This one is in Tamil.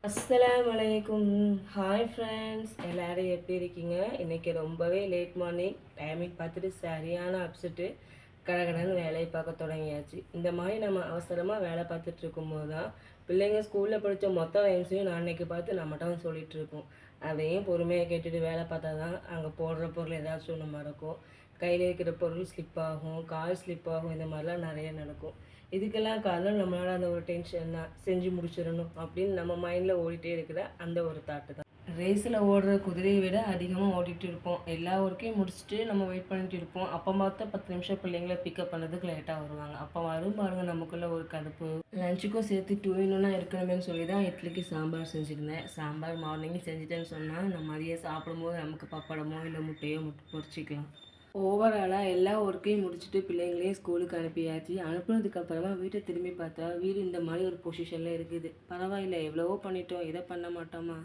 அஸ்ஸலாமு அலைக்கும். ஹாய் ஃப்ரெண்ட்ஸ், எல்லோரும் எப்படி இருக்கீங்க? இன்றைக்கி ரொம்பவே லேட் மார்னிங் டைமிங் பார்த்துட்டு சரியான அப்செட்டு. கடகடன்னு வேலையை பார்க்க தொடங்கியாச்சு. இந்த மாதிரி நம்ம அவசரமாக வேலை பார்த்துட்டு இருக்கும்போது தான் பிள்ளைங்க ஸ்கூலில் படித்த மொத்த ரைம்ஸையும் நான் அன்றைக்கி பார்த்து நம்மகிட்ட வந்து சொல்லிகிட்டு இருக்கோம். அதையும் பொறுமையாக கேட்டுட்டு வேலை பார்த்தா தான் அங்கே போடுற பொருள் ஏதாச்சும் ஒன்று மறக்கும், கையில் இருக்கிற பொருள் ஸ்லிப் ஆகும், கால் ஸ்லிப் ஆகும். இந்த மாதிரிலாம் நிறைய நடக்கும். இதுக்கெல்லாம் காரணம் நம்மளால் அந்த ஒரு டென்ஷன் தான், செஞ்சு முடிச்சிடணும் அப்படின்னு நம்ம மைண்டில் ஓடிட்டே இருக்கிற அந்த ஒரு தாட்டு தான். ரேஸில் ஓடுற குதிரையை விட அதிகமாக ஓடிட்டு இருப்போம். எல்லா ஒர்க்கையும் முடிச்சுட்டு நம்ம வெயிட் பண்ணிட்டு இருப்போம். அப்போ பார்த்தா 10 நிமிஷம் பிள்ளைங்களை பிக்கப் பண்ணதுக்கு லேட்டாக வருவாங்க. அப்போ வரும் பாருங்க நமக்குள்ள ஒரு கடுப்பு. லஞ்சுக்கும் சேர்த்து டூயினுன்னா இருக்கணுமேனு சொல்லி தான் இட்லிக்கு சாம்பார் செஞ்சுருந்தேன். சாம்பார் மார்னிங் செஞ்சுட்டேன்னு சொன்னால் நம்ம மதியம் சாப்பிடும்போது நமக்கு பப்படமோ இல்லை முட்டையோ பொரிச்சிக்கலாம். ஓவராலாக எல்லா ஒர்க்கையும் முடிச்சுட்டு பிள்ளைங்களையும் ஸ்கூலுக்கு அனுப்பியாச்சு. அனுப்புனதுக்கப்புறமா வீட்டை திரும்பி பார்த்தா வீடு இந்த மாதிரி ஒரு பொசிஷனில் இருக்குது. பரவாயில்ல, எவ்வளவோ பண்ணிட்டோம், இதை பண்ண மாட்டோமா?